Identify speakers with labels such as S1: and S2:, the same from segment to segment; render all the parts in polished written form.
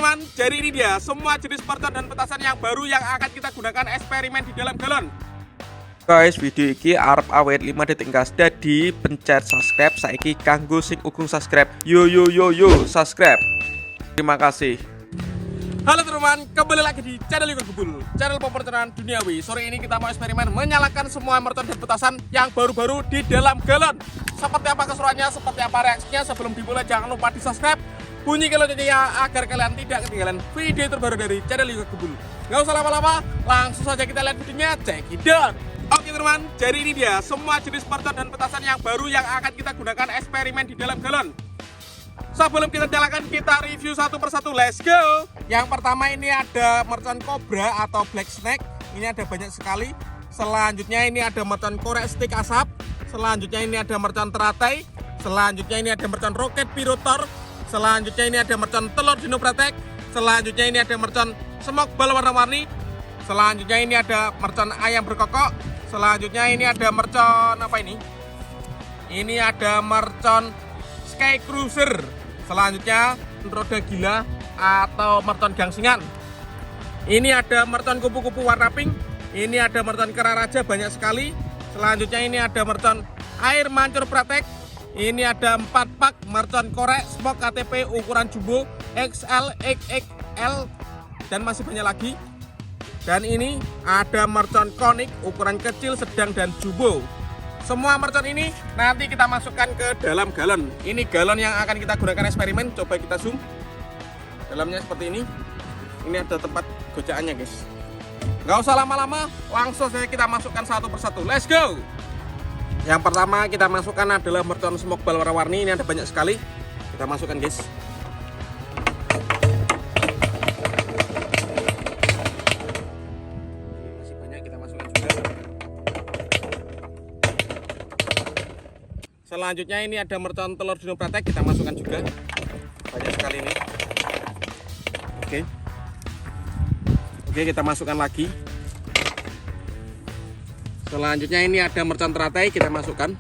S1: teman-teman, jadi ini dia semua jenis mercon dan petasan yang baru yang akan kita gunakan eksperimen di dalam galon.
S2: Guys, video iki arep awet 5 detik gas. Dadi pencet subscribe saiki kanggo sing ugung subscribe. Yo subscribe. Terima kasih.
S1: Halo teman-teman, kembali lagi di channel Ikut Gebul, channel pemercon duniawi. Sore ini kita mau eksperimen menyalakan semua mercon dan petasan yang baru-baru di dalam galon. Seperti apa keseruannya, seperti apa reaksinya, sebelum dimulai jangan lupa di subscribe, bunyikan loncengnya agar kalian tidak ketinggalan video terbaru dari channel Ikut Gebul. Gak usah lama-lama, langsung saja kita lihat videonya, check it out. Oke teman, jadi ini dia semua jenis mercon dan petasan yang baru yang akan kita gunakan eksperimen di dalam galon. Sebelum kita nyalakan, kita review satu persatu, let's go. Yang pertama ini ada mercon Cobra atau Black Snake. Ini ada banyak sekali. Selanjutnya ini ada mercon korek stick asap. Selanjutnya ini ada mercon teratai. Selanjutnya ini ada mercon roket pirotor. Selanjutnya ini ada mercon telur dino pratek. Selanjutnya ini ada mercon smoke ball warna-warni. Selanjutnya ini ada mercon ayam berkokok. Selanjutnya ini ada mercon apa ini? Ini ada mercon Sky Cruiser. Selanjutnya roda gila atau mercon gangsingan. Ini ada mercon kupu-kupu warna pink. Ini ada mercon kera raja banyak sekali. Selanjutnya ini ada mercon air mancur pratek. Ini ada 4 pak mercon korek smoke KTP ukuran jumbo XL, XXL dan masih banyak lagi. Dan ini ada mercon konik ukuran kecil, sedang dan jumbo. Semua mercon ini nanti kita masukkan ke dalam galon. Ini galon yang akan kita gunakan eksperimen. Coba kita zoom. Dalamnya seperti ini. Ini ada tempat gocaannya guys. Nggak usah lama-lama, langsung saja kita masukkan satu persatu. Let's go. Yang pertama kita masukkan adalah mercon smoke ball warna-warni. Ini ada banyak sekali. Kita masukkan guys. Masih banyak, kita masukkan juga. Selanjutnya ini ada mercon telur dino pratek, kita masukkan juga. Banyak sekali ini. Oke, kita masukkan lagi. Selanjutnya ini ada mercon teratai, kita masukkan.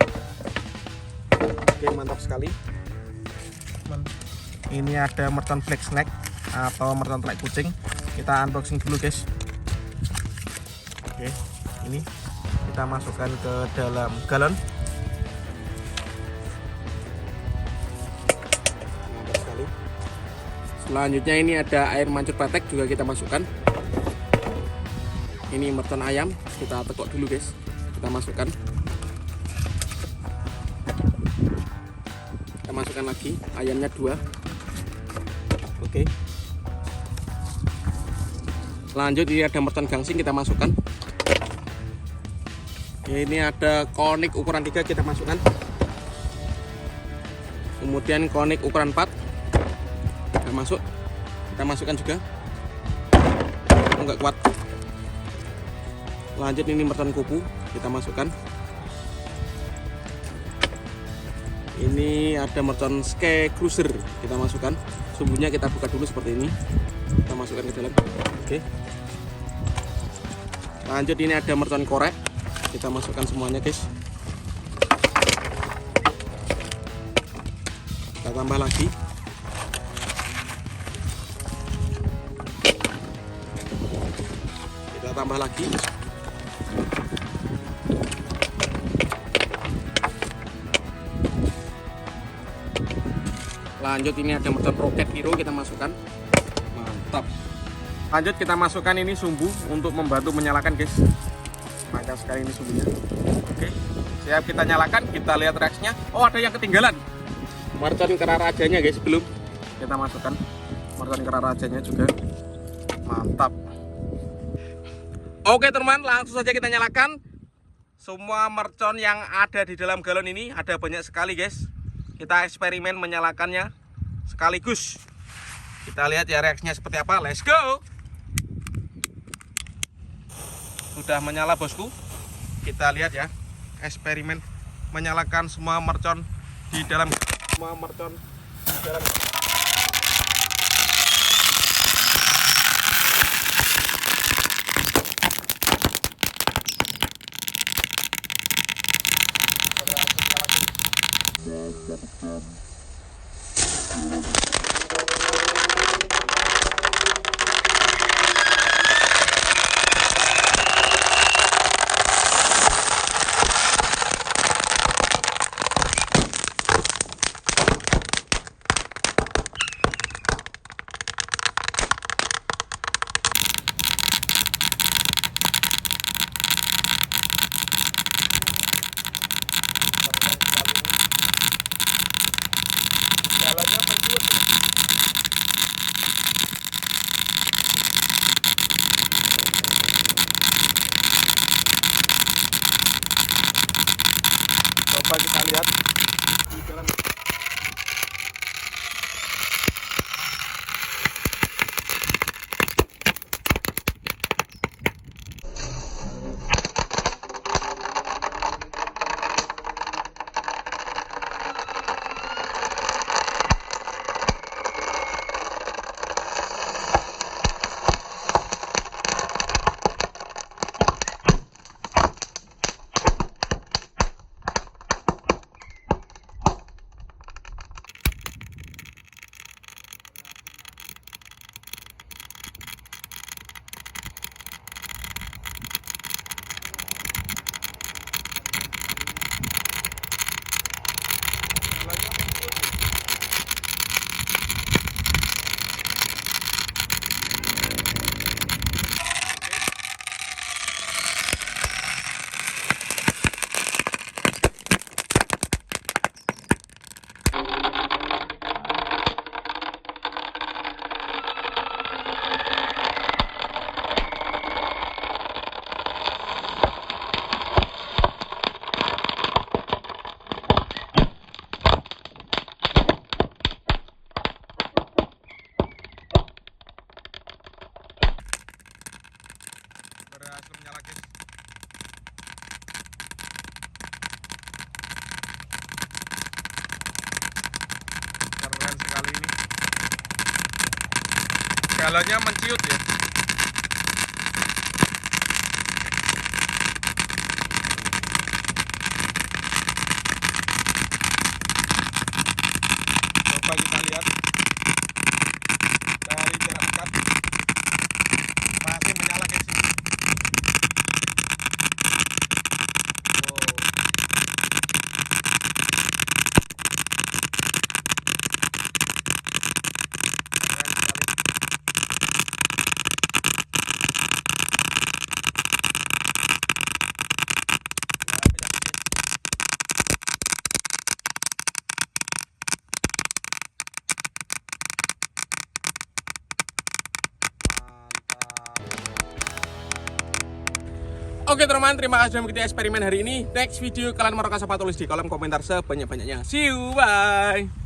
S1: Oke, mantap sekali. Ini ada mercon Black Snake atau mercon telek kucing. Kita unboxing dulu guys. Oke, ini kita masukkan ke dalam galon. Selanjutnya ini ada air mancur pratek, juga kita masukkan. Ini mercon ayam, kita tekuk dulu guys. Kita masukkan. Kita masukkan lagi, ayamnya 2. Oke. Lanjut ini ada mercon gangsing, kita masukkan. Ini ada konik ukuran 3, kita masukkan. Kemudian konik ukuran 4. Kita masukkan juga. Enggak kuat. Lanjut ini mercon kupu, kita masukkan. Ini ada mercon Sky Cruiser, kita masukkan. Sumbunya kita buka dulu seperti ini. Kita masukkan ke dalam. Oke. Lanjut ini ada mercon korek, kita masukkan semuanya guys. Kita tambah lagi. Tambah lagi. Lanjut ini ada mercon roket hero, kita masukkan. Mantap. Lanjut kita masukkan ini sumbu untuk membantu menyalakan guys. Mantap sekali ini sumbunya. Oke, siap kita nyalakan, kita lihat reaksinya. Oh, ada yang ketinggalan. Mercon kera rajanya guys, belum kita masukkan. Mercon kera rajanya juga. Mantap. Oke teman, langsung saja kita nyalakan. Semua mercon yang ada di dalam galon ini ada banyak sekali guys. Kita eksperimen menyalakannya sekaligus. Kita lihat ya reaksinya seperti apa. Let's go. Sudah menyala bosku. Kita lihat ya eksperimen menyalakan semua mercon di dalam galonnya menciut ya. Coba kita lihat dari jarak dekat, masih menyala guys. Oke teman-teman, terima kasih sudah mengikuti eksperimen hari ini. Next video kalian mau rekan apa tulis di kolom komentar sebanyak-banyaknya. See you, bye.